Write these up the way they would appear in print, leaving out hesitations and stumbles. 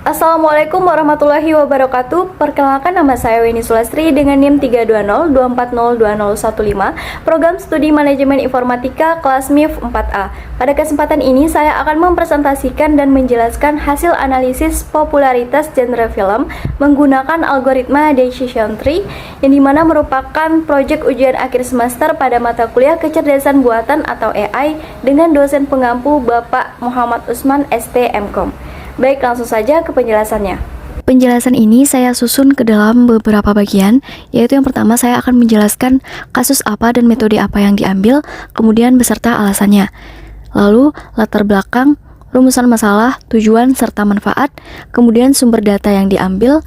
Assalamualaikum warahmatullahi wabarakatuh. Perkenalkan, nama saya Weni Sulastri dengan NIM 32024020015, Program Studi Manajemen Informatika kelas MIF 4A. Pada kesempatan ini saya akan mempresentasikan dan menjelaskan hasil analisis popularitas genre film menggunakan algoritma decision tree, yang dimana merupakan proyek ujian akhir semester pada mata kuliah kecerdasan buatan atau AI dengan dosen pengampu Bapak Muhammad Usman ST MKom. Baik, langsung saja ke penjelasannya. Penjelasan ini saya susun ke dalam beberapa bagian, yaitu yang pertama saya akan menjelaskan kasus apa dan metode apa yang diambil, kemudian beserta alasannya. Lalu latar belakang, rumusan masalah, tujuan, serta manfaat, kemudian sumber data yang diambil,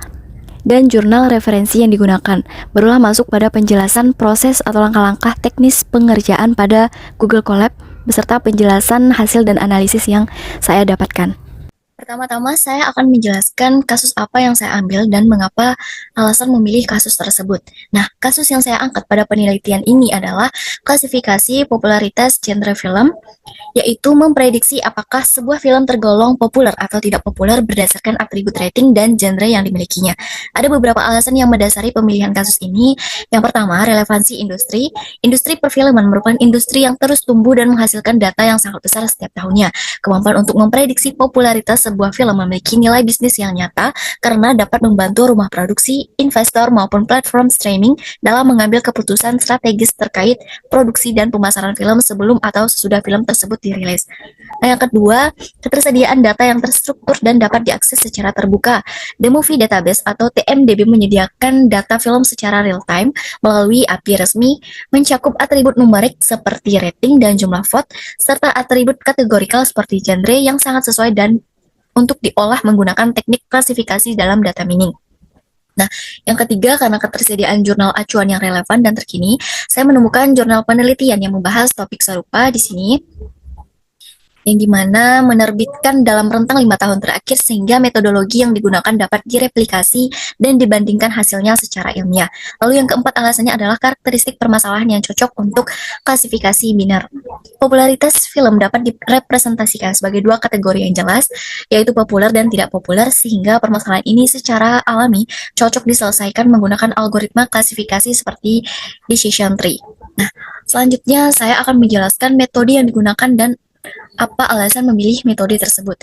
dan jurnal referensi yang digunakan. Barulah masuk pada penjelasan proses atau langkah-langkah teknis pengerjaan pada Google Colab, beserta penjelasan hasil dan analisis yang saya dapatkan. Pertama-tama saya akan menjelaskan kasus apa yang saya ambil dan mengapa alasan memilih kasus tersebut. Nah, kasus yang saya angkat pada penelitian ini adalah klasifikasi popularitas genre film, yaitu memprediksi apakah sebuah film tergolong populer atau tidak populer berdasarkan atribut rating dan genre yang dimilikinya. Ada beberapa alasan yang mendasari pemilihan kasus ini. Yang pertama, relevansi industri. Industri perfilman merupakan industri yang terus tumbuh dan menghasilkan data yang sangat besar setiap tahunnya. Kemampuan untuk memprediksi popularitas sebuah film memiliki nilai bisnis yang nyata karena dapat membantu rumah produksi, investor, maupun platform streaming dalam mengambil keputusan strategis terkait produksi dan pemasaran film sebelum atau sesudah film tersebut dirilis. Nah, yang kedua, ketersediaan data yang terstruktur dan dapat diakses secara terbuka. The Movie Database atau TMDB menyediakan data film secara real-time melalui API resmi, mencakup atribut numerik seperti rating dan jumlah vote, serta atribut kategorikal seperti genre yang sangat sesuai dan untuk diolah menggunakan teknik klasifikasi dalam data mining. Nah, yang ketiga, karena ketersediaan jurnal acuan yang relevan dan terkini, saya menemukan jurnal penelitian yang membahas topik serupa di sini, yang dimana menerbitkan dalam rentang 5 tahun terakhir sehingga metodologi yang digunakan dapat direplikasi dan dibandingkan hasilnya secara ilmiah. Lalu yang keempat alasannya adalah karakteristik permasalahan yang cocok untuk klasifikasi biner. Popularitas film dapat direpresentasikan sebagai dua kategori yang jelas, yaitu populer dan tidak populer, sehingga permasalahan ini secara alami cocok diselesaikan menggunakan algoritma klasifikasi seperti decision tree. Nah, selanjutnya saya akan menjelaskan metode yang digunakan dan apa alasan memilih metode tersebut.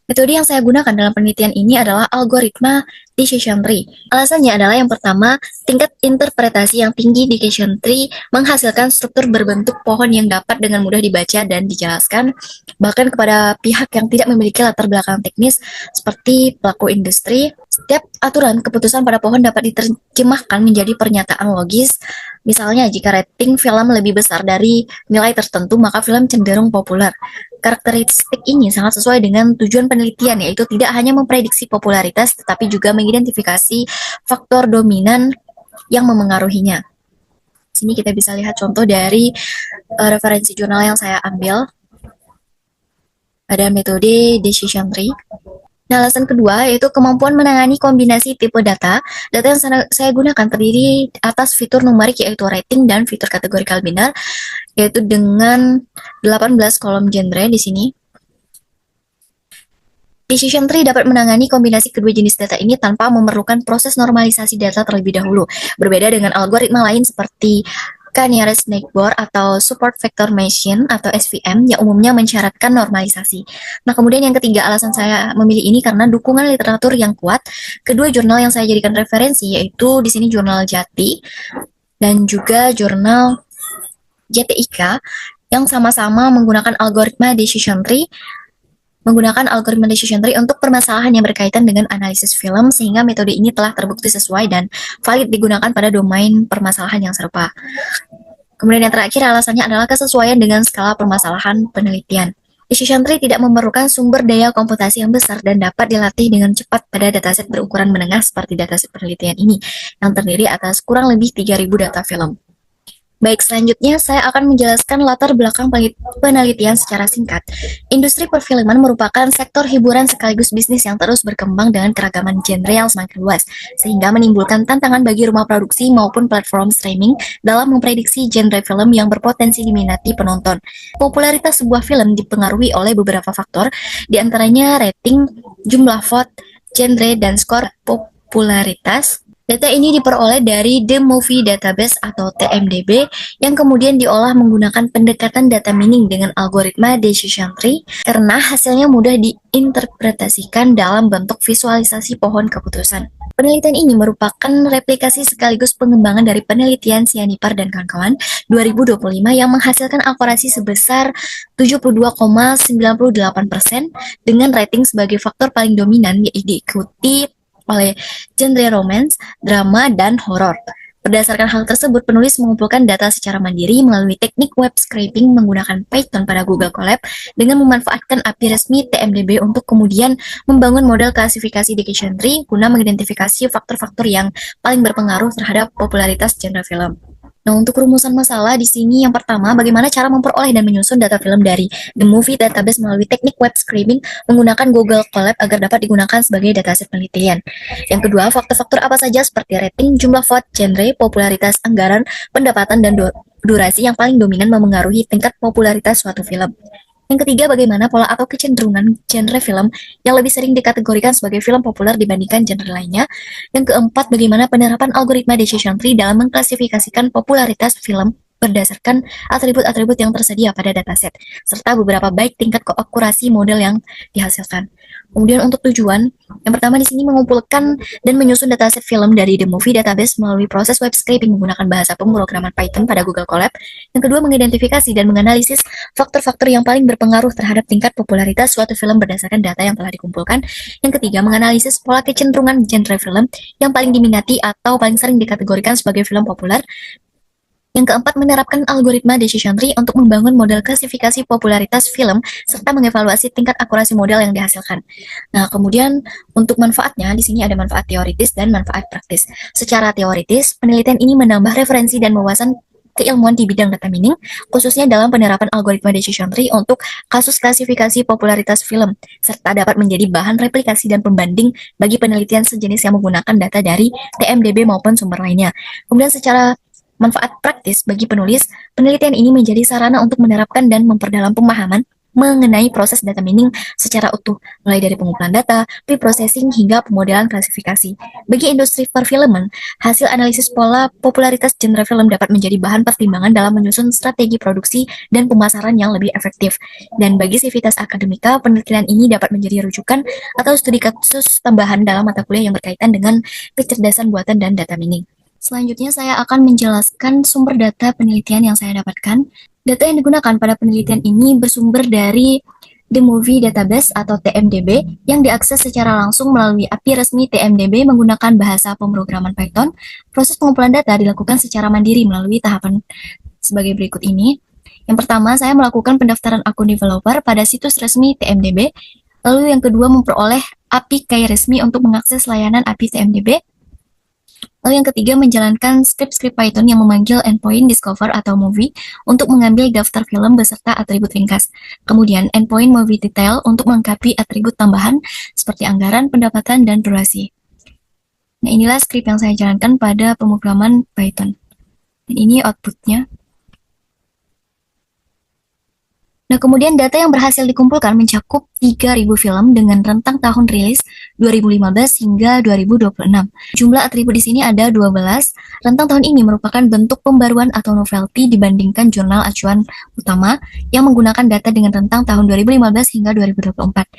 Metode yang saya gunakan dalam penelitian ini adalah algoritma decision tree. Alasannya adalah yang pertama, tingkat interpretasi yang tinggi decision tree menghasilkan struktur berbentuk pohon yang dapat dengan mudah dibaca dan dijelaskan, bahkan kepada pihak yang tidak memiliki latar belakang teknis seperti pelaku industri. Setiap aturan keputusan pada pohon dapat diterjemahkan menjadi pernyataan logis. Misalnya, jika rating film lebih besar dari nilai tertentu, maka film cenderung populer. Karakteristik ini sangat sesuai dengan tujuan penelitian, yaitu tidak hanya memprediksi popularitas, tetapi juga mengidentifikasi faktor dominan yang memengaruhinya. Sini kita bisa lihat contoh dari referensi jurnal yang saya ambil pada metode decision tree. Nah, alasan kedua yaitu kemampuan menangani kombinasi tipe data. Data yang saya gunakan terdiri atas fitur numerik yaitu rating dan fitur kategorikal biner, yaitu dengan 18 kolom genre di sini. Decision tree dapat menangani kombinasi kedua jenis data ini tanpa memerlukan proses normalisasi data terlebih dahulu. Berbeda dengan algoritma lain seperti K-nearest neighbor atau support vector machine atau SVM yang umumnya mensyaratkan normalisasi. Nah, kemudian yang ketiga alasan saya memilih ini karena dukungan literatur yang kuat. Kedua jurnal yang saya jadikan referensi yaitu di sini jurnal Jati dan juga jurnal JTIK yang sama-sama menggunakan algoritma decision tree untuk permasalahan yang berkaitan dengan analisis film, sehingga metode ini telah terbukti sesuai dan valid digunakan pada domain permasalahan yang serupa. Kemudian yang terakhir alasannya adalah kesesuaian dengan skala permasalahan penelitian. Decision tree tidak memerlukan sumber daya komputasi yang besar dan dapat dilatih dengan cepat pada dataset berukuran menengah seperti dataset penelitian ini, yang terdiri atas kurang lebih 3.000 data film. Baik, selanjutnya saya akan menjelaskan latar belakang penelitian secara singkat. Industri perfilman merupakan sektor hiburan sekaligus bisnis yang terus berkembang dengan keragaman genre yang semakin luas, sehingga menimbulkan tantangan bagi rumah produksi maupun platform streaming dalam memprediksi genre film yang berpotensi diminati penonton. Popularitas sebuah film dipengaruhi oleh beberapa faktor, diantaranya rating, jumlah vote, genre, dan skor popularitas. Data ini diperoleh dari The Movie Database atau TMDB yang kemudian diolah menggunakan pendekatan data mining dengan algoritma decision tree karena hasilnya mudah diinterpretasikan dalam bentuk visualisasi pohon keputusan. Penelitian ini merupakan replikasi sekaligus pengembangan dari penelitian Sianipar dan kawan-kawan 2025 yang menghasilkan akurasi sebesar 72,98% dengan rating sebagai faktor paling dominan diikuti oleh genre romance, drama, dan horor. Berdasarkan hal tersebut, penulis mengumpulkan data secara mandiri melalui teknik web scraping menggunakan Python pada Google Colab dengan memanfaatkan API resmi TMDB untuk kemudian membangun model klasifikasi decision tree guna mengidentifikasi faktor-faktor yang paling berpengaruh terhadap popularitas genre film. Nah, untuk rumusan masalah di sini yang pertama, bagaimana cara memperoleh dan menyusun data film dari The Movie Database melalui teknik web scraping menggunakan Google Colab agar dapat digunakan sebagai dataset penelitian. Yang kedua, faktor-faktor apa saja seperti rating, jumlah vote, genre, popularitas, anggaran, pendapatan, dan durasi yang paling dominan memengaruhi tingkat popularitas suatu film. Yang ketiga, bagaimana pola atau kecenderungan genre film yang lebih sering dikategorikan sebagai film populer dibandingkan genre lainnya. Yang keempat, bagaimana penerapan algoritma decision tree dalam mengklasifikasikan popularitas film berdasarkan atribut-atribut yang tersedia pada dataset, serta beberapa baik tingkat keakurasi model yang dihasilkan. Kemudian untuk tujuan, yang pertama di sini mengumpulkan dan menyusun dataset film dari The Movie Database melalui proses web scraping menggunakan bahasa pemrograman Python pada Google Colab. Yang kedua, mengidentifikasi dan menganalisis faktor-faktor yang paling berpengaruh terhadap tingkat popularitas suatu film berdasarkan data yang telah dikumpulkan. Yang ketiga, menganalisis pola kecenderungan genre film yang paling diminati atau paling sering dikategorikan sebagai film populer. Yang keempat, menerapkan algoritma decision tree untuk membangun model klasifikasi popularitas film serta mengevaluasi tingkat akurasi model yang dihasilkan. Nah, kemudian untuk manfaatnya, di sini ada manfaat teoritis dan manfaat praktis. Secara teoritis, penelitian ini menambah referensi dan wawasan keilmuan di bidang data mining, khususnya dalam penerapan algoritma decision tree untuk kasus klasifikasi popularitas film, serta dapat menjadi bahan replikasi dan pembanding bagi penelitian sejenis yang menggunakan data dari TMDB maupun sumber lainnya. Kemudian secara manfaat praktis bagi penulis, penelitian ini menjadi sarana untuk menerapkan dan memperdalam pemahaman mengenai proses data mining secara utuh, mulai dari pengumpulan data, pre-processing, hingga pemodelan klasifikasi. Bagi industri perfilman, hasil analisis pola popularitas genre film dapat menjadi bahan pertimbangan dalam menyusun strategi produksi dan pemasaran yang lebih efektif. Dan bagi sivitas akademika, penelitian ini dapat menjadi rujukan atau studi kasus tambahan dalam mata kuliah yang berkaitan dengan kecerdasan buatan dan data mining. Selanjutnya saya akan menjelaskan sumber data penelitian yang saya dapatkan. Data yang digunakan pada penelitian ini bersumber dari The Movie Database atau TMDB yang diakses secara langsung melalui API resmi TMDB menggunakan bahasa pemrograman Python. Proses pengumpulan data dilakukan secara mandiri melalui tahapan sebagai berikut ini. Yang pertama, saya melakukan pendaftaran akun developer pada situs resmi TMDB. Lalu yang kedua, memperoleh API key resmi untuk mengakses layanan API TMDB. Lalu yang ketiga, menjalankan skrip-skrip Python yang memanggil endpoint discover atau movie untuk mengambil daftar film beserta atribut ringkas. Kemudian endpoint movie detail untuk melengkapi atribut tambahan seperti anggaran, pendapatan, dan durasi. Nah, inilah skrip yang saya jalankan pada pemrograman Python. Dan ini outputnya. Nah, kemudian data yang berhasil dikumpulkan mencakup 3.000 film dengan rentang tahun rilis 2015 hingga 2026. Jumlah atribut di sini ada 12. Rentang tahun ini merupakan bentuk pembaruan atau novelty dibandingkan jurnal acuan utama yang menggunakan data dengan rentang tahun 2015 hingga 2024.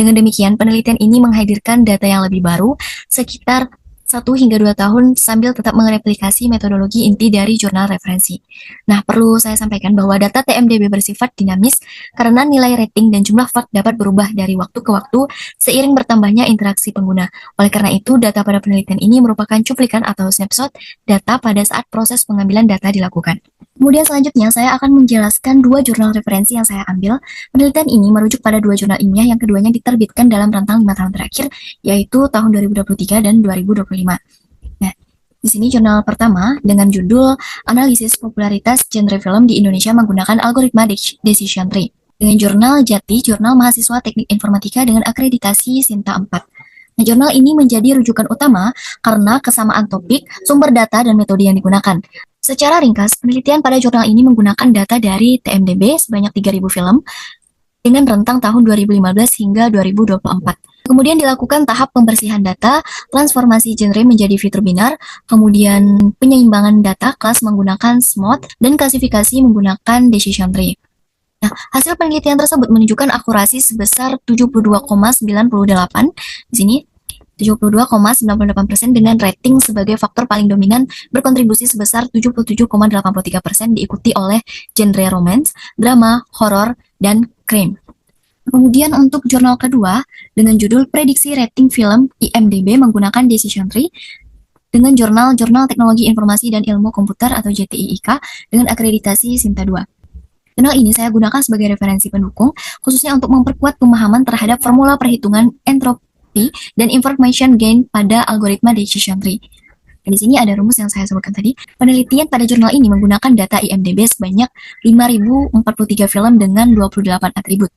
Dengan demikian, penelitian ini menghadirkan data yang lebih baru, sekitar 1 hingga 2 tahun sambil tetap mereplikasi metodologi inti dari jurnal referensi. Nah, perlu saya sampaikan bahwa data TMDB bersifat dinamis karena nilai rating dan jumlah vote dapat berubah dari waktu ke waktu seiring bertambahnya interaksi pengguna. Oleh karena itu, data pada penelitian ini merupakan cuplikan atau snapshot data pada saat proses pengambilan data dilakukan. Kemudian selanjutnya saya akan menjelaskan 2 jurnal referensi yang saya ambil. Penelitian ini merujuk pada 2 jurnal ilmiah yang keduanya diterbitkan dalam rentang 5 tahun terakhir, yaitu tahun 2023 dan 2025. Nah, Di sini jurnal pertama dengan judul Analisis Popularitas Genre Film di Indonesia menggunakan Algoritma Decision Tree. Dengan jurnal Jati, Jurnal Mahasiswa Teknik Informatika dengan akreditasi Sinta 4. Nah, jurnal ini menjadi rujukan utama karena kesamaan topik, sumber data, dan metode yang digunakan. Secara ringkas, penelitian pada jurnal ini menggunakan data dari TMDB sebanyak 3.000 film dengan rentang tahun 2015 hingga 2024. Kemudian dilakukan tahap pembersihan data, transformasi genre menjadi fitur binar, kemudian penyeimbangan data kelas menggunakan SMOT, dan klasifikasi menggunakan decision tree. Nah, hasil penelitian tersebut menunjukkan akurasi sebesar 72,98, di sini 72,98% dengan rating sebagai faktor paling dominan berkontribusi sebesar 77,83%, diikuti oleh genre romance, drama, horor, dan crime. Kemudian untuk jurnal kedua dengan judul Prediksi Rating Film IMDb menggunakan Decision Tree dengan jurnal Teknologi Informasi dan Ilmu Komputer atau JTIIK dengan akreditasi Sinta 2. Jurnal ini saya gunakan sebagai referensi pendukung khususnya untuk memperkuat pemahaman terhadap formula perhitungan entropi dan information gain pada algoritma Decision Tree. Dan di sini ada rumus yang saya sebutkan tadi. Penelitian pada jurnal ini menggunakan data IMDb sebanyak 5.043 film dengan 28 atribut.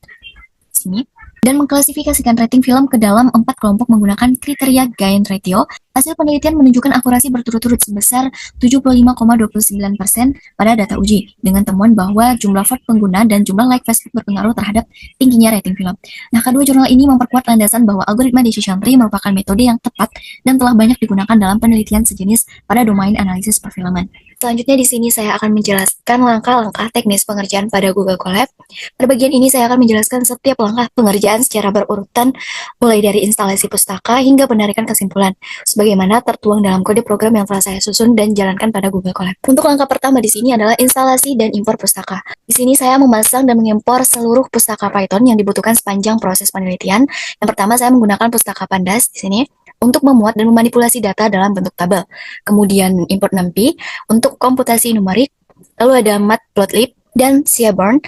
Sini dan mengklasifikasikan rating film ke dalam 4 kelompok menggunakan kriteria gain ratio. Hasil penelitian menunjukkan akurasi berturut-turut sebesar 75,29% pada data uji, dengan temuan bahwa jumlah vote pengguna dan jumlah like Facebook berpengaruh terhadap tingginya rating film. Nah, kedua jurnal ini memperkuat landasan bahwa algoritma decision tree merupakan metode yang tepat dan telah banyak digunakan dalam penelitian sejenis pada domain analisis perfilman. Selanjutnya di sini saya akan menjelaskan langkah-langkah teknis pengerjaan pada Google Colab. Pada bagian ini saya akan menjelaskan setiap langkah pengerjaan secara berurutan, mulai dari instalasi pustaka hingga penarikan kesimpulan, sebagaimana tertuang dalam kode program yang telah saya susun dan jalankan pada Google Colab. Untuk langkah pertama di sini adalah instalasi dan impor pustaka. Di sini saya memasang dan mengimpor seluruh pustaka Python yang dibutuhkan sepanjang proses penelitian. Yang pertama saya menggunakan pustaka Pandas di sini untuk memuat dan memanipulasi data dalam bentuk tabel. Kemudian import NumPy untuk komputasi numerik, lalu ada Matplotlib dan Seaborn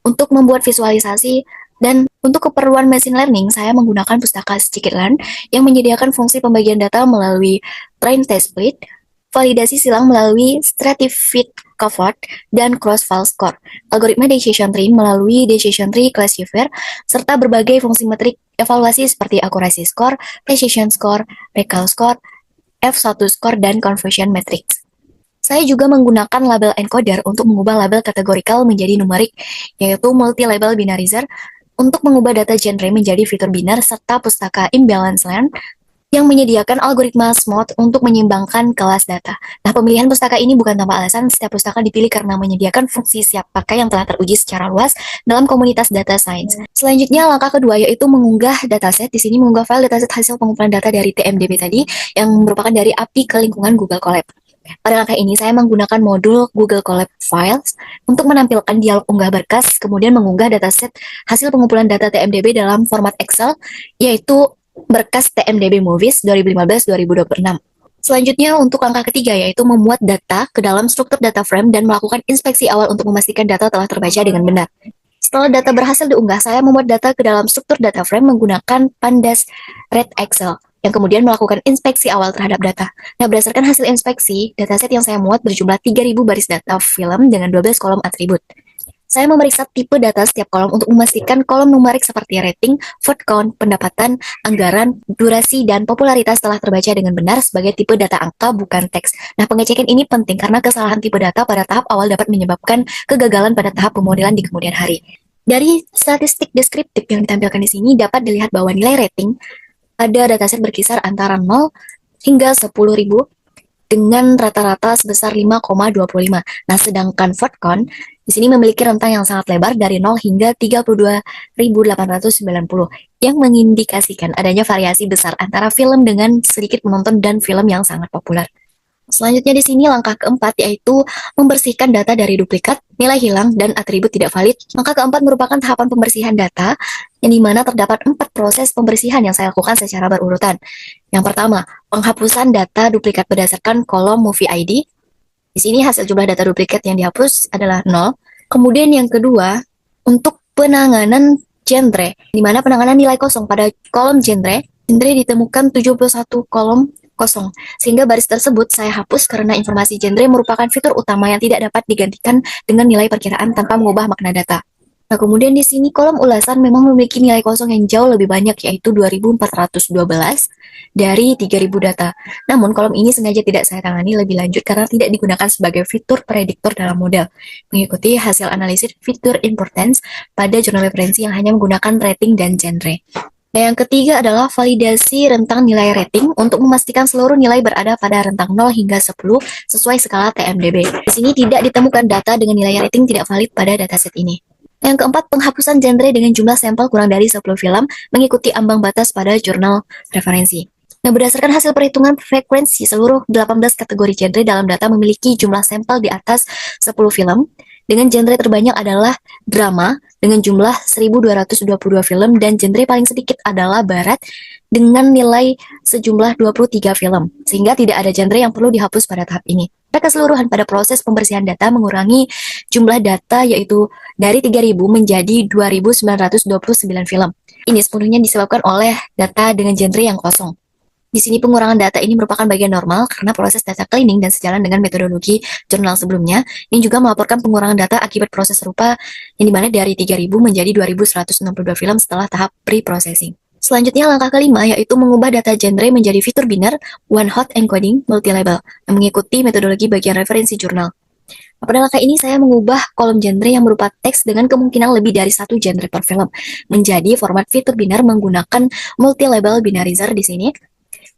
untuk membuat visualisasi, dan untuk keperluan machine learning saya menggunakan pustaka scikit-learn yang menyediakan fungsi pembagian data melalui train test split, validasi silang melalui stratified cohort, dan cross-file score, algoritma decision tree melalui decision tree classifier, serta berbagai fungsi metrik evaluasi seperti accuracy score, precision score, recall score, F1 score, dan conversion matrix. Saya juga menggunakan label encoder untuk mengubah label kategorikal menjadi numerik, yaitu multi-label binarizer, untuk mengubah data genre menjadi fitur binar, serta pustaka imbalance learn yang menyediakan algoritma SMOT untuk menyeimbangkan kelas data. Nah, pemilihan pustaka ini bukan tanpa alasan. Setiap pustaka dipilih karena menyediakan fungsi siap pakai yang telah teruji secara luas dalam komunitas data science. Selanjutnya, langkah kedua yaitu mengunggah dataset. Di sini mengunggah file dataset hasil pengumpulan data dari TMDB tadi yang merupakan dari API ke lingkungan Google Colab. Pada langkah ini, saya menggunakan modul Google Colab Files untuk menampilkan dialog unggah berkas, kemudian mengunggah dataset hasil pengumpulan data TMDB dalam format Excel, yaitu berkas TMDB Movies 2015-2026. Selanjutnya untuk langkah ketiga yaitu memuat data ke dalam struktur data frame dan melakukan inspeksi awal untuk memastikan data telah terbaca dengan benar. Setelah data berhasil diunggah, saya memuat data ke dalam struktur data frame menggunakan Pandas Red Excel yang kemudian melakukan inspeksi awal terhadap data. Nah, berdasarkan hasil inspeksi, dataset yang saya muat berjumlah 3.000 baris data film dengan 12 kolom atribut. Saya memeriksa tipe data setiap kolom untuk memastikan kolom numerik seperti rating, vote count, pendapatan, anggaran, durasi, dan popularitas telah terbaca dengan benar sebagai tipe data angka bukan teks. Nah, pengecekan ini penting karena kesalahan tipe data pada tahap awal dapat menyebabkan kegagalan pada tahap pemodelan di kemudian hari. Dari statistik deskriptif yang ditampilkan di sini dapat dilihat bahwa nilai rating pada dataset berkisar antara 0 hingga 10.000 dengan rata-rata sebesar 5,25. Nah, sedangkan vote count di sini memiliki rentang yang sangat lebar dari 0 hingga 32.890 yang mengindikasikan adanya variasi besar antara film dengan sedikit penonton dan film yang sangat populer. Selanjutnya di sini langkah keempat yaitu membersihkan data dari duplikat, nilai hilang, dan atribut tidak valid. Langkah keempat merupakan tahapan pembersihan data yang dimana terdapat 4 proses pembersihan yang saya lakukan secara berurutan. Yang pertama, penghapusan data duplikat berdasarkan kolom movie ID. Di sini hasil jumlah data duplikat yang dihapus adalah 0. Kemudian yang kedua, untuk penanganan genre, di mana penanganan nilai kosong pada kolom genre ditemukan 71 kolom kosong, sehingga baris tersebut saya hapus karena informasi genre merupakan fitur utama yang tidak dapat digantikan dengan nilai perkiraan tanpa mengubah makna data. Nah, kemudian di sini kolom ulasan memang memiliki nilai kosong yang jauh lebih banyak, yaitu 2412 dari 3000 data. Namun, kolom ini sengaja tidak saya tangani lebih lanjut karena tidak digunakan sebagai fitur prediktor dalam model, mengikuti hasil analisis fitur importance pada jurnal referensi yang hanya menggunakan rating dan genre. Nah, yang ketiga adalah validasi rentang nilai rating untuk memastikan seluruh nilai berada pada rentang 0 hingga 10 sesuai skala TMDB. Di sini tidak ditemukan data dengan nilai rating tidak valid pada dataset ini. Yang keempat, penghapusan genre dengan jumlah sampel kurang dari 10 film mengikuti ambang batas pada jurnal referensi. Nah, berdasarkan hasil perhitungan frekuensi, seluruh 18 kategori genre dalam data memiliki jumlah sampel di atas 10 film, dengan genre terbanyak adalah drama dengan jumlah 1222 film dan genre paling sedikit adalah barat dengan nilai sejumlah 23 film, sehingga tidak ada genre yang perlu dihapus pada tahap ini. Pada keseluruhan pada proses pembersihan data mengurangi jumlah data yaitu dari 3000 menjadi 2929 film. Ini sepenuhnya disebabkan oleh data dengan genre yang kosong. Di sini pengurangan data ini merupakan bagian normal karena proses data cleaning dan sejalan dengan metodologi jurnal sebelumnya yang juga melaporkan pengurangan data akibat proses serupa yang dimana dari 3000 menjadi 2162 film setelah tahap pre-processing. Selanjutnya langkah kelima yaitu mengubah data genre menjadi fitur biner one hot encoding multi-label yang mengikuti metodologi bagian referensi jurnal. Pada langkah ini saya mengubah kolom genre yang berupa teks dengan kemungkinan lebih dari satu genre per film menjadi format fitur biner menggunakan multi-label binarizer di sini.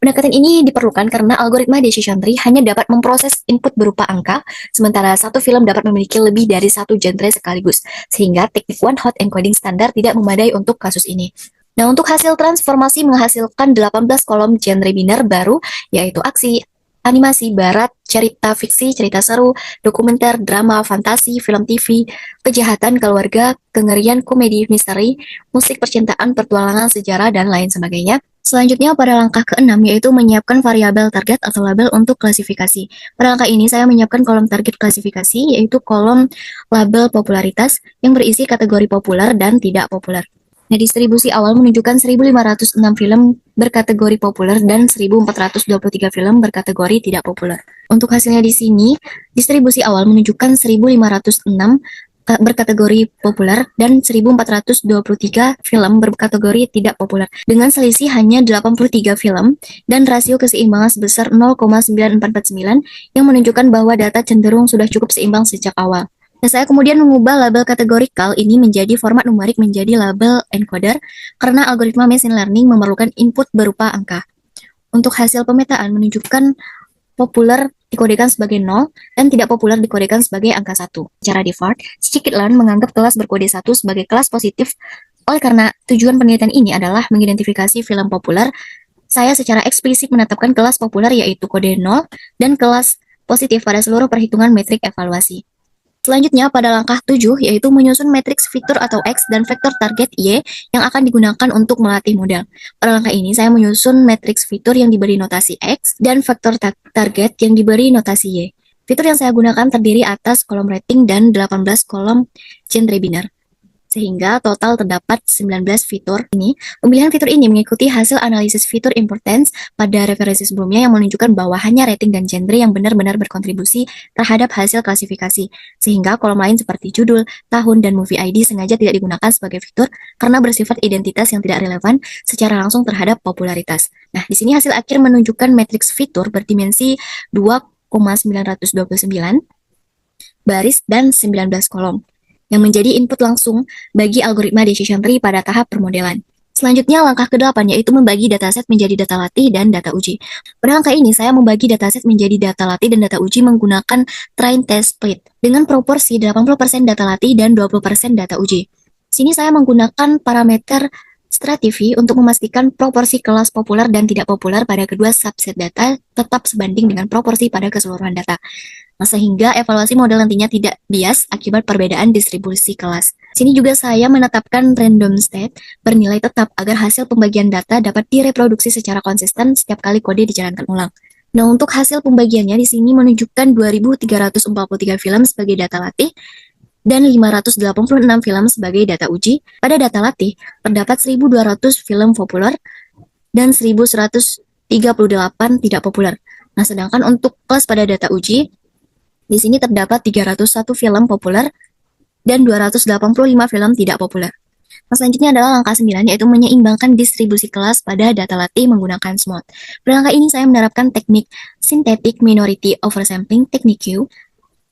Pendekatan ini diperlukan karena algoritma decision tree hanya dapat memproses input berupa angka, sementara satu film dapat memiliki lebih dari satu genre sekaligus, sehingga teknik one hot encoding standar tidak memadai untuk kasus ini. Nah, untuk hasil transformasi menghasilkan 18 kolom genre biner baru, yaitu aksi, animasi, barat, cerita fiksi, cerita seru, dokumenter, drama, fantasi, film TV, kejahatan, keluarga, kengerian, komedi, misteri, musik, percintaan, petualangan, sejarah, dan lain sebagainya. Selanjutnya pada langkah ke-6 yaitu menyiapkan variabel target atau label untuk klasifikasi. Pada langkah ini saya menyiapkan kolom target klasifikasi yaitu kolom label popularitas yang berisi kategori populer dan tidak populer. Nah, distribusi awal menunjukkan 1506 film berkategori populer dan 1423 film berkategori tidak populer. Untuk hasilnya di sini, distribusi awal menunjukkan 1506 berkategori populer dan 1423 film berkategori tidak populer dengan selisih hanya 83 film dan rasio keseimbangan sebesar 0,9449 yang menunjukkan bahwa data cenderung sudah cukup seimbang sejak awal. Nah, saya kemudian mengubah label kategorikal ini menjadi format numerik menjadi label encoder karena algoritma machine learning memerlukan input berupa angka. Untuk hasil pemetaan menunjukkan populer dikodekan sebagai 0 dan tidak populer dikodekan sebagai angka 1. Secara default, scikit-learn menganggap kelas berkode 1 sebagai kelas positif. Oleh karena tujuan penelitian ini adalah mengidentifikasi film populer, saya secara eksplisit menetapkan kelas populer yaitu kode 0 dan kelas positif pada seluruh perhitungan metrik evaluasi. Selanjutnya pada langkah 7 yaitu menyusun matriks fitur atau X dan vektor target Y yang akan digunakan untuk melatih model. Pada langkah ini saya menyusun matriks fitur yang diberi notasi X dan vektor target yang diberi notasi Y. Fitur yang saya gunakan terdiri atas kolom rating dan 18 kolom genre biner. Sehingga total terdapat 19 fitur ini. Pemilihan fitur ini mengikuti hasil analisis fitur importance pada referensi sebelumnya yang menunjukkan bahwa hanya rating dan genre yang benar-benar berkontribusi terhadap hasil klasifikasi. Sehingga kolom lain seperti judul, tahun, dan movie ID sengaja tidak digunakan sebagai fitur karena bersifat identitas yang tidak relevan secara langsung terhadap popularitas. Nah, di sini hasil akhir menunjukkan matriks fitur berdimensi 2,929 baris dan 19 kolom yang menjadi input langsung bagi algoritma decision tree pada tahap permodelan. Selanjutnya langkah ke-8 yaitu membagi dataset menjadi data latih dan data uji. Pada langkah ini saya membagi dataset menjadi data latih dan data uji menggunakan train test split dengan proporsi 80% data latih dan 20% data uji. Sini saya menggunakan parameter stratifi untuk memastikan proporsi kelas populer dan tidak populer pada kedua subset data tetap sebanding dengan proporsi pada keseluruhan data. Nah, sehingga evaluasi model nantinya tidak bias akibat perbedaan distribusi kelas. Sini juga saya menetapkan random state bernilai tetap agar hasil pembagian data dapat direproduksi secara konsisten setiap kali kode dijalankan ulang. Nah, untuk hasil pembagiannya di sini menunjukkan 2343 film sebagai data latih dan 586 film sebagai data uji. Pada data latih, terdapat 1200 film populer dan 1130 38 tidak populer. Nah, sedangkan untuk kelas pada data uji, di sini terdapat 301 film populer dan 285 film tidak populer. Nah, selanjutnya adalah langkah 9, yaitu menyeimbangkan distribusi kelas pada data latih menggunakan SMOD. Pada langkah ini saya menerapkan teknik Synthetic Minority Oversampling, teknik Q,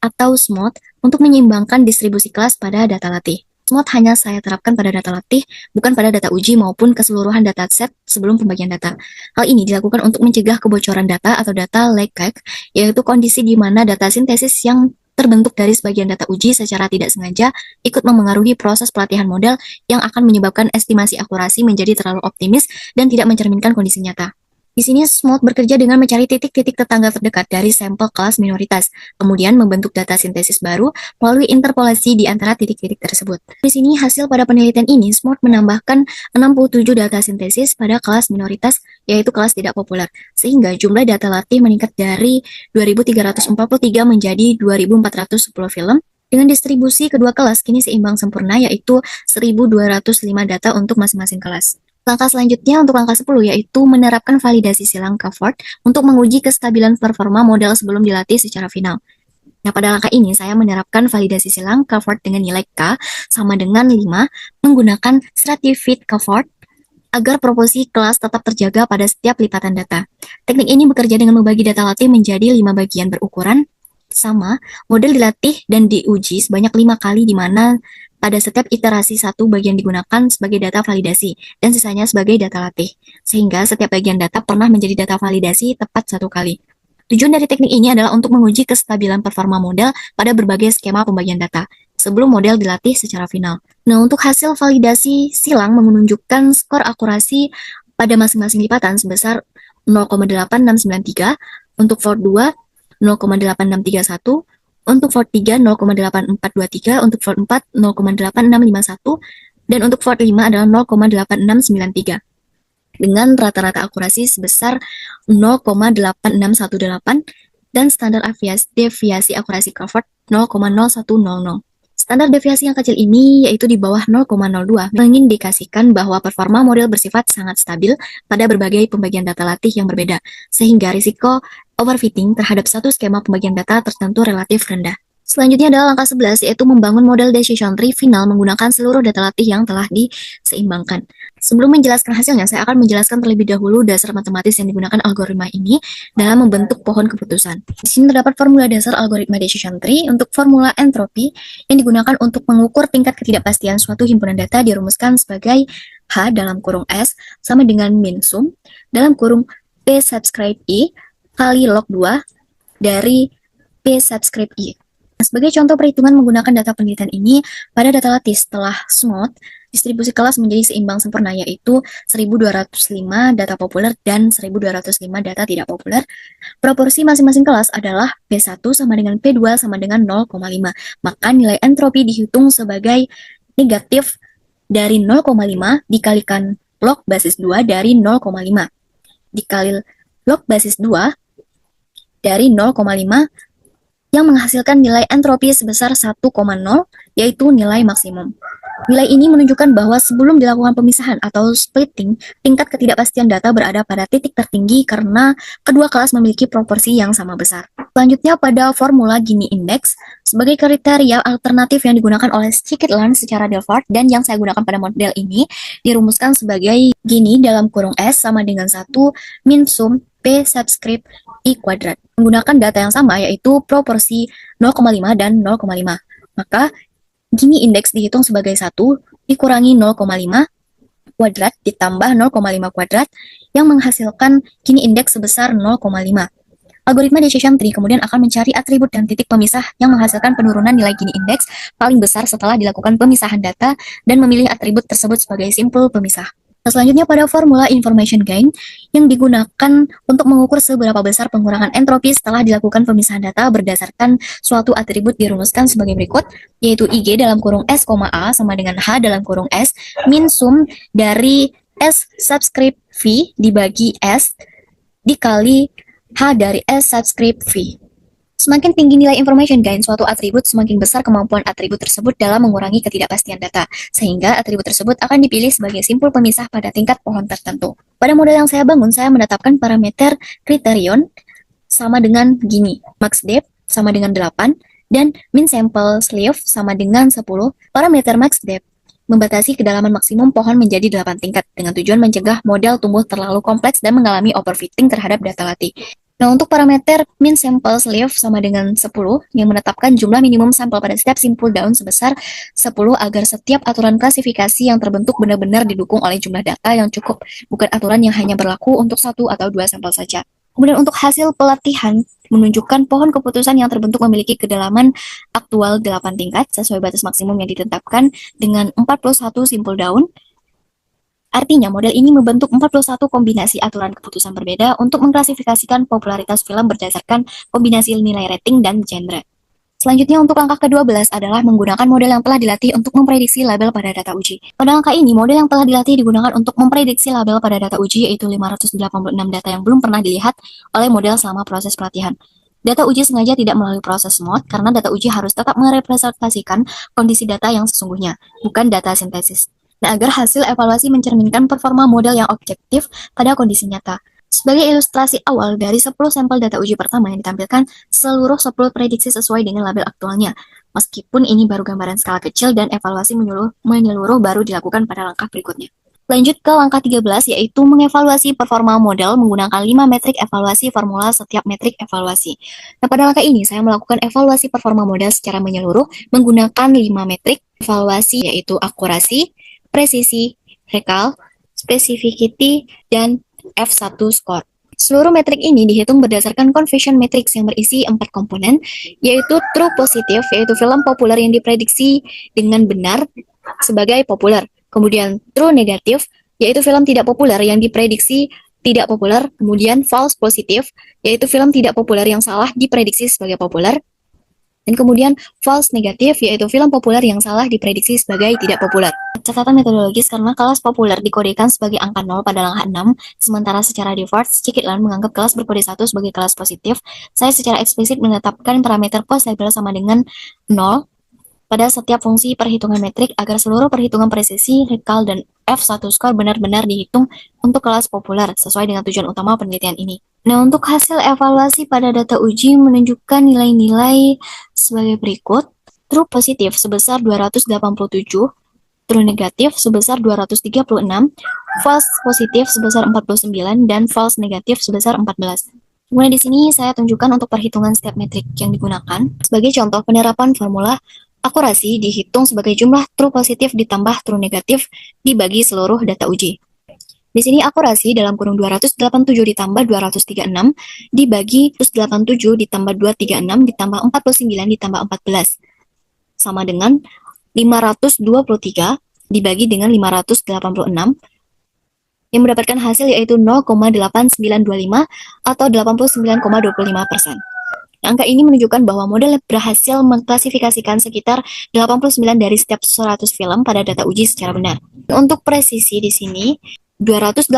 atau SMOD, untuk menyeimbangkan distribusi kelas pada data latih. SMOD hanya saya terapkan pada data latih, bukan pada data uji maupun keseluruhan dataset sebelum pembagian data. Hal ini dilakukan untuk mencegah kebocoran data atau data leakage, yaitu kondisi di mana data sintesis yang terbentuk dari sebagian data uji secara tidak sengaja ikut memengaruhi proses pelatihan model yang akan menyebabkan estimasi akurasi menjadi terlalu optimis dan tidak mencerminkan kondisi nyata. Di sini SMOD bekerja dengan mencari titik-titik tetangga terdekat dari sampel kelas minoritas, kemudian membentuk data sintesis baru melalui interpolasi di antara titik-titik tersebut. Di sini hasil pada penelitian ini, SMOD menambahkan 67 data sintesis pada kelas minoritas, yaitu kelas tidak populer, sehingga jumlah data latih meningkat dari 2.343 menjadi 2.410 film. Dengan distribusi kedua kelas kini seimbang sempurna, yaitu 1.205 data untuk masing-masing kelas. Langkah selanjutnya untuk langkah 10, yaitu menerapkan validasi silang cohort untuk menguji kestabilan performa model sebelum dilatih secara final. Nah, pada langkah ini saya menerapkan validasi silang cohort dengan nilai K sama dengan 5 menggunakan stratified cohort agar proporsi kelas tetap terjaga pada setiap lipatan data. Teknik ini bekerja dengan membagi data latih menjadi 5 bagian berukuran sama, model dilatih dan diuji sebanyak 5 kali, di mana pada setiap iterasi satu bagian digunakan sebagai data validasi dan sisanya sebagai data latih, sehingga setiap bagian data pernah menjadi data validasi tepat 1 kali. Tujuan dari teknik ini adalah untuk menguji kestabilan performa model pada berbagai skema pembagian data sebelum model dilatih secara final. Nah, untuk hasil validasi silang menunjukkan skor akurasi pada masing-masing lipatan sebesar 0,8693, untuk Ford 2 0,8631, untuk Ford 3 0,8423, untuk Ford 4 0,8651, dan untuk Ford 5 adalah 0,8693 dengan rata-rata akurasi sebesar 0,8618 dan standar deviasi akurasi cohort 0,0100. Standar deviasi yang kecil ini yaitu di bawah 0,02 mengindikasikan bahwa performa model bersifat sangat stabil pada berbagai pembagian data latih yang berbeda, sehingga risiko overfitting terhadap satu skema pembagian data tertentu relatif rendah. Selanjutnya adalah langkah 11, yaitu membangun model decision tree final menggunakan seluruh data latih yang telah diseimbangkan. Sebelum menjelaskan hasilnya, saya akan menjelaskan terlebih dahulu dasar matematis yang digunakan algoritma ini dalam membentuk pohon keputusan. Di sini terdapat formula dasar algoritma decision tree. Untuk formula entropi yang digunakan untuk mengukur tingkat ketidakpastian suatu himpunan data dirumuskan sebagai H dalam kurung S sama dengan min sum dalam kurung P subscribe I kali log 2 dari P subscribe I. Sebagai contoh perhitungan menggunakan data penelitian ini, pada data latih setelah SMOD, distribusi kelas menjadi seimbang sempurna, yaitu 1.205 data populer dan 1.205 data tidak populer. Proporsi masing-masing kelas adalah P1 sama dengan P2 sama dengan 0,5. Maka nilai entropi dihitung sebagai negatif dari 0,5 dikalikan log basis 2 dari 0,5 dikali log basis 2 dari 0,5 yang menghasilkan nilai entropi sebesar 1,0, yaitu nilai maksimum. Nilai ini menunjukkan bahwa sebelum dilakukan pemisahan atau splitting, tingkat ketidakpastian data berada pada titik tertinggi karena kedua kelas memiliki proporsi yang sama besar. Selanjutnya pada formula Gini Index, sebagai kriteria alternatif yang digunakan oleh scikit-learn secara default dan yang saya gunakan pada model ini, dirumuskan sebagai Gini dalam kurung S sama dengan 1 min sum P subscript I kuadrat. Menggunakan data yang sama, yaitu proporsi 0,5 dan 0,5. Maka Gini indeks dihitung sebagai 1 dikurangi 0,5 kuadrat ditambah 0,5 kuadrat yang menghasilkan Gini indeks sebesar 0,5. Algoritma decision tree kemudian akan mencari atribut dan titik pemisah yang menghasilkan penurunan nilai Gini indeks paling besar setelah dilakukan pemisahan data dan memilih atribut tersebut sebagai simpul pemisah. Selanjutnya pada formula information gain yang digunakan untuk mengukur seberapa besar pengurangan entropi setelah dilakukan pemisahan data berdasarkan suatu atribut dirumuskan sebagai berikut, yaitu IG dalam kurung S, A sama dengan H dalam kurung S min sum dari S subscript V dibagi S dikali H dari S subscript V. Semakin tinggi nilai information gain suatu atribut, semakin besar kemampuan atribut tersebut dalam mengurangi ketidakpastian data, sehingga atribut tersebut akan dipilih sebagai simpul pemisah pada tingkat pohon tertentu. Pada model yang saya bangun, saya menetapkan parameter kriterion sama dengan gini, max depth sama dengan 8, dan min sample sleeve sama dengan 10. Parameter max depth membatasi kedalaman maksimum pohon menjadi 8 tingkat, dengan tujuan mencegah model tumbuh terlalu kompleks dan mengalami overfitting terhadap data latih. Nah, untuk parameter min sample sleeve sama dengan 10 yang menetapkan jumlah minimum sampel pada setiap simpul daun sebesar 10 agar setiap aturan klasifikasi yang terbentuk benar-benar didukung oleh jumlah data yang cukup, bukan aturan yang hanya berlaku untuk 1 atau 2 sampel saja. Kemudian untuk hasil pelatihan menunjukkan pohon keputusan yang terbentuk memiliki kedalaman aktual 8 tingkat sesuai batas maksimum yang ditetapkan dengan 41 simpul daun. Artinya, model ini membentuk 41 kombinasi aturan keputusan berbeda untuk mengklasifikasikan popularitas film berdasarkan kombinasi nilai rating dan genre. Selanjutnya, untuk langkah ke-12 adalah menggunakan model yang telah dilatih untuk memprediksi label pada data uji. Pada langkah ini, model yang telah dilatih digunakan untuk memprediksi label pada data uji, yaitu 586 data yang belum pernah dilihat oleh model selama proses pelatihan. Data uji sengaja tidak melalui proses mod, karena data uji harus tetap merepresentasikan kondisi data yang sesungguhnya, bukan data sintesis. Nah, agar hasil evaluasi mencerminkan performa model yang objektif pada kondisi nyata. Sebagai ilustrasi awal dari 10 sampel data uji pertama yang ditampilkan seluruh 10 prediksi sesuai dengan label aktualnya. Meskipun ini baru gambaran skala kecil dan evaluasi menyeluruh baru dilakukan pada langkah berikutnya. Lanjut ke langkah 13, yaitu mengevaluasi performa model menggunakan 5 metrik evaluasi formula setiap metrik evaluasi. Nah, pada langkah ini saya melakukan evaluasi performa model secara menyeluruh menggunakan 5 metrik evaluasi, yaitu akurasi, presisi, recall, specificity, dan F1 score. Seluruh metrik ini dihitung berdasarkan conversion matrix yang berisi 4 komponen, yaitu true positive, yaitu film populer yang diprediksi dengan benar sebagai populer. Kemudian true negative, yaitu film tidak populer yang diprediksi tidak populer. Kemudian false positive, yaitu film tidak populer yang salah diprediksi sebagai populer. Dan kemudian false negative, yaitu film populer yang salah diprediksi sebagai tidak populer. Catatan metodologis karena kelas populer dikodekan sebagai angka 0 pada langkah 6, sementara secara default Scikit-learn menganggap kelas berkode 1 sebagai kelas positif. Saya secara eksplisit menetapkan parameter post label sama dengan 0 pada setiap fungsi perhitungan metrik agar seluruh perhitungan presisi, recall, dan F1 score benar-benar dihitung untuk kelas populer sesuai dengan tujuan utama penelitian ini. Nah, untuk hasil evaluasi pada data uji menunjukkan nilai-nilai sebagai berikut. True positif sebesar 287, true negatif sebesar 236, false positif sebesar 49, dan false negatif sebesar 14. Kemudian di sini saya tunjukkan untuk perhitungan setiap metrik yang digunakan. Sebagai contoh, penerapan formula akurasi dihitung sebagai jumlah true positif ditambah true negatif dibagi seluruh data uji. Di sini akurasi dalam kurung 287 ditambah 236 dibagi 287 ditambah 236 ditambah 49 ditambah 14 sama dengan 523 dibagi dengan 586 yang mendapatkan hasil yaitu 0,8925 atau 89,25%. Angka ini menunjukkan bahwa model berhasil mengklasifikasikan sekitar 89 dari setiap 100 film pada data uji secara benar. Untuk presisi di sini 287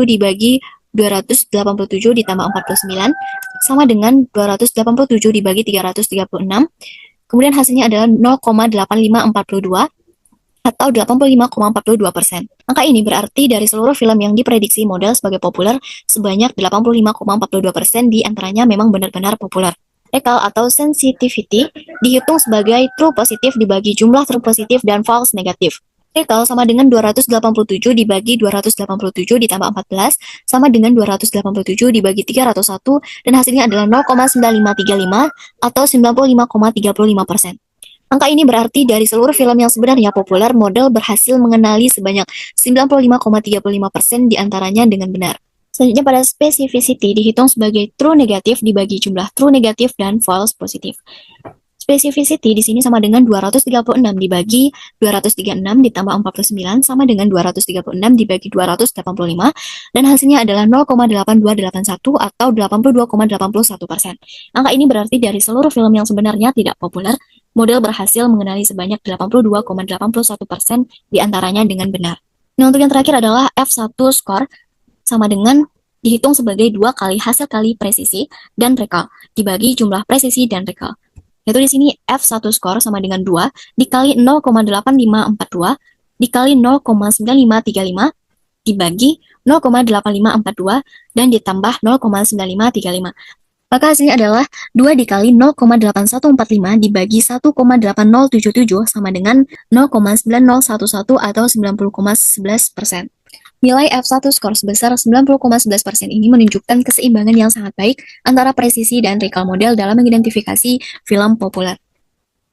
dibagi 287 ditambah 49 sama dengan 287 dibagi 336. Kemudian hasilnya adalah 0,8542 atau 85,42%. Angka ini berarti dari seluruh film yang diprediksi model sebagai populer, sebanyak 85,42% diantaranya memang benar-benar populer. Recall atau sensitivity dihitung sebagai true positif dibagi jumlah true positif dan false negatif. Recall sama dengan 287 dibagi 287 ditambah 14 sama dengan 287 dibagi 301 dan hasilnya adalah 0,9535 atau 95,35%. Angka ini berarti dari seluruh film yang sebenarnya populer, model berhasil mengenali sebanyak 95,35% diantaranya dengan benar. Selanjutnya pada specificity dihitung sebagai true negatif dibagi jumlah true negatif dan false positif. Specificity di sini sama dengan 236 dibagi 236 ditambah 49 sama dengan 236 dibagi 285 dan hasilnya adalah 0,8281 atau 82,81%. Angka ini berarti dari seluruh film yang sebenarnya tidak populer, model berhasil mengenali sebanyak 82,81% diantaranya dengan benar. Nah, untuk yang terakhir adalah F1 score sama dengan dihitung sebagai 2 kali hasil kali presisi dan recall dibagi jumlah presisi dan recall. Yaitu di sini F1 score sama dengan 2 dikali 0,8542 dikali 0,9535 dibagi 0,8542 dan ditambah 0,9535. Maka hasilnya adalah 2 dikali 0,8145 dibagi 1,8077 sama dengan 0,9011 atau 90,11%. Nilai F1 skor sebesar 90,11% ini menunjukkan keseimbangan yang sangat baik antara presisi dan recall model dalam mengidentifikasi film populer.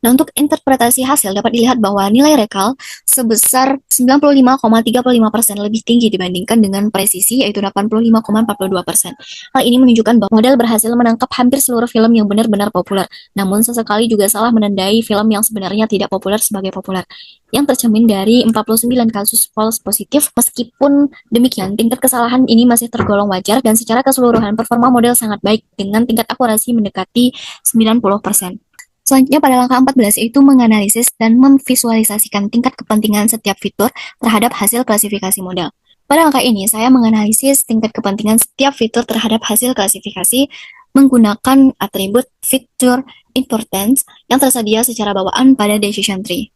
Nah, untuk interpretasi hasil dapat dilihat bahwa nilai recall sebesar 95,35% lebih tinggi dibandingkan dengan presisi yaitu 85,42%. Hal ini menunjukkan bahwa model berhasil menangkap hampir seluruh film yang benar-benar populer, namun sesekali juga salah menandai film yang sebenarnya tidak populer sebagai populer, yang tercermin dari 49 kasus false positif. Meskipun demikian, tingkat kesalahan ini masih tergolong wajar dan secara keseluruhan performa model sangat baik dengan tingkat akurasi mendekati 90%. Selanjutnya pada langkah 14 yaitu menganalisis dan memvisualisasikan tingkat kepentingan setiap fitur terhadap hasil klasifikasi model. Pada langkah ini saya menganalisis tingkat kepentingan setiap fitur terhadap hasil klasifikasi menggunakan atribut feature importance yang tersedia secara bawaan pada decision tree.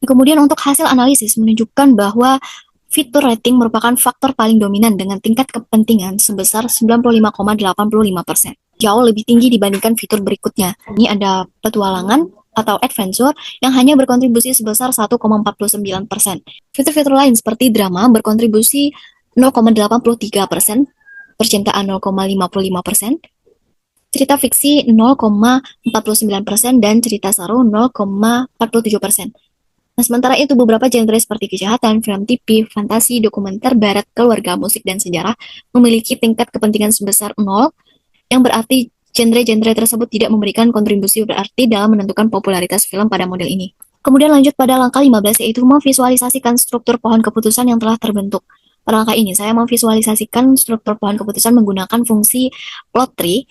Kemudian untuk hasil analisis menunjukkan bahwa fitur rating merupakan faktor paling dominan dengan tingkat kepentingan sebesar 95,85%. Jauh lebih tinggi dibandingkan fitur berikutnya. Ini ada petualangan atau adventure yang hanya berkontribusi sebesar 1,49%. Fitur-fitur lain seperti drama berkontribusi 0,83%, percintaan 0,55%, cerita fiksi 0,49%, dan cerita seru 0,47%. Nah, sementara itu beberapa genre seperti kejahatan, film TV, fantasi, dokumenter, barat, keluarga, musik, dan sejarah memiliki tingkat kepentingan sebesar 0, yang berarti genre-genre tersebut tidak memberikan kontribusi berarti dalam menentukan popularitas film pada model ini. Kemudian lanjut pada langkah 15 yaitu memvisualisasikan struktur pohon keputusan yang telah terbentuk. Pada langkah ini saya memvisualisasikan struktur pohon keputusan menggunakan fungsi plot tree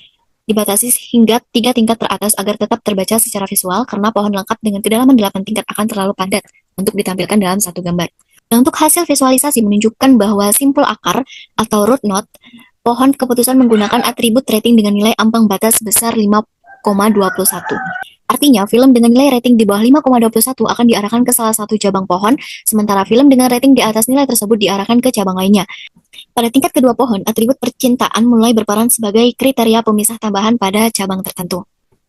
dibatasi hingga 3 tingkat teratas agar tetap terbaca secara visual karena pohon lengkap dengan kedalaman 8 tingkat akan terlalu padat untuk ditampilkan dalam satu gambar. Nah, untuk hasil visualisasi menunjukkan bahwa simpul akar atau root node pohon keputusan menggunakan atribut rating dengan nilai ambang batas sebesar 5,21. Artinya, film dengan nilai rating di bawah 5,21 akan diarahkan ke salah satu cabang pohon, sementara film dengan rating di atas nilai tersebut diarahkan ke cabang lainnya. Pada tingkat kedua pohon, atribut percintaan mulai berperan sebagai kriteria pemisah tambahan pada cabang tertentu.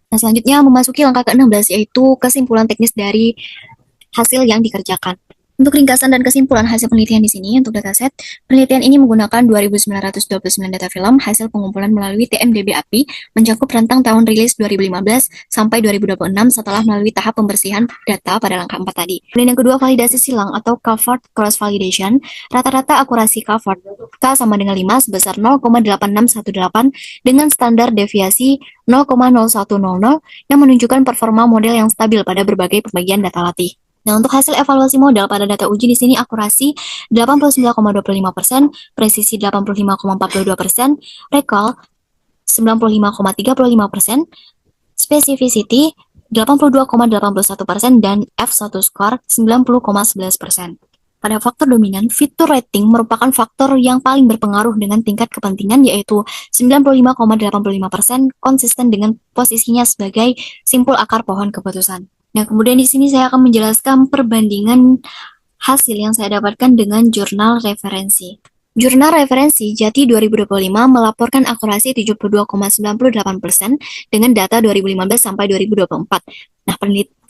Nah, selanjutnya memasuki langkah ke-16 yaitu kesimpulan teknis dari hasil yang dikerjakan. Untuk ringkasan dan kesimpulan hasil penelitian di sini untuk dataset, penelitian ini menggunakan 2.929 data film hasil pengumpulan melalui TMDB API mencakup rentang tahun rilis 2015 sampai 2026 setelah melalui tahap pembersihan data pada langkah 4 tadi. Dan yang kedua, validasi silang atau covered cross validation. Rata-rata akurasi covered K sama dengan 5 sebesar 0,8618 dengan standar deviasi 0,0100 yang menunjukkan performa model yang stabil pada berbagai pembagian data latih. Nah, untuk hasil evaluasi modal pada data uji di sini akurasi 89,25%, presisi 85,42%, recall 95,35%, specificity 82,81%, dan F1 score 90,11%. Pada faktor dominan, fitur rating merupakan faktor yang paling berpengaruh dengan tingkat kepentingan yaitu 95,85% konsisten dengan posisinya sebagai simpul akar pohon keputusan. Nah, kemudian di sini saya akan menjelaskan perbandingan hasil yang saya dapatkan dengan jurnal referensi. Jurnal referensi Jati 2025 melaporkan akurasi 72,98% dengan data 2015 sampai 2024. Nah,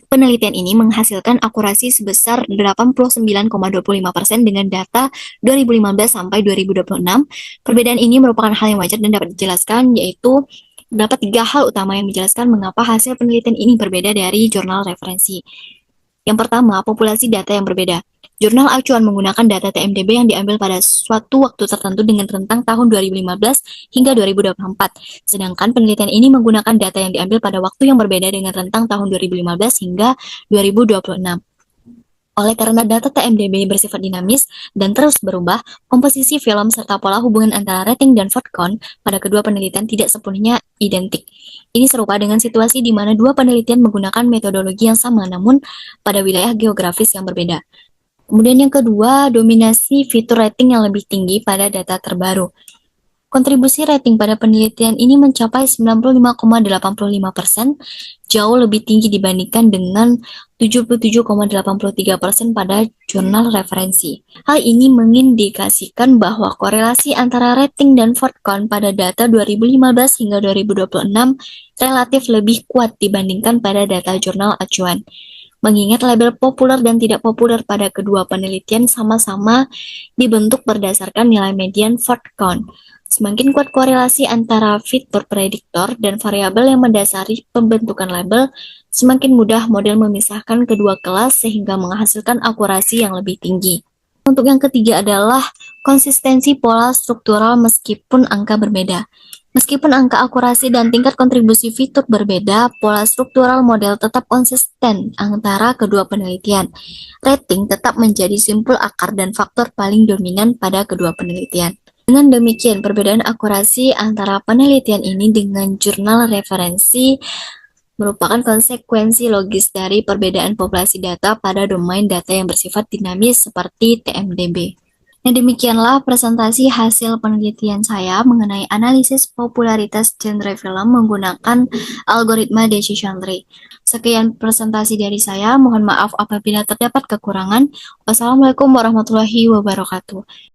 penelitian ini menghasilkan akurasi sebesar 89,25% dengan data 2015 sampai 2026. Perbedaan ini merupakan hal yang wajar dan dapat dijelaskan, yaitu dapat 3 hal utama yang menjelaskan mengapa hasil penelitian ini berbeda dari jurnal referensi. Yang pertama, populasi data yang berbeda. Jurnal acuan menggunakan data TMDB yang diambil pada suatu waktu tertentu dengan rentang tahun 2015 hingga 2024. Sedangkan penelitian ini menggunakan data yang diambil pada waktu yang berbeda dengan rentang tahun 2015 hingga 2026. Oleh karena data TMDB bersifat dinamis dan terus berubah, komposisi film serta pola hubungan antara rating dan vote count pada kedua penelitian tidak sepenuhnya identik. Ini serupa dengan situasi di mana dua penelitian menggunakan metodologi yang sama namun pada wilayah geografis yang berbeda. Kemudian yang kedua, dominasi fitur rating yang lebih tinggi pada data terbaru. Kontribusi rating pada penelitian ini mencapai 95,85%, jauh lebih tinggi dibandingkan dengan 77,83% pada jurnal referensi. Hal ini mengindikasikan bahwa korelasi antara rating dan vote count pada data 2015 hingga 2026 relatif lebih kuat dibandingkan pada data jurnal acuan. Mengingat label populer dan tidak populer pada kedua penelitian sama-sama dibentuk berdasarkan nilai median vote count. Semakin kuat korelasi antara fitur prediktor dan variabel yang mendasari pembentukan label, semakin mudah model memisahkan kedua kelas sehingga menghasilkan akurasi yang lebih tinggi. Untuk yang ketiga adalah konsistensi pola struktural meskipun angka berbeda. Meskipun angka akurasi dan tingkat kontribusi fitur berbeda, pola struktural model tetap konsisten antara kedua penelitian. Rating tetap menjadi simpul akar dan faktor paling dominan pada kedua penelitian. Dengan demikian, perbedaan akurasi antara penelitian ini dengan jurnal referensi merupakan konsekuensi logis dari perbedaan populasi data pada domain data yang bersifat dinamis seperti TMDB. Nah, demikianlah presentasi hasil penelitian saya mengenai analisis popularitas genre film menggunakan algoritma decision tree. Sekian presentasi dari saya, mohon maaf apabila terdapat kekurangan. Wassalamualaikum warahmatullahi wabarakatuh.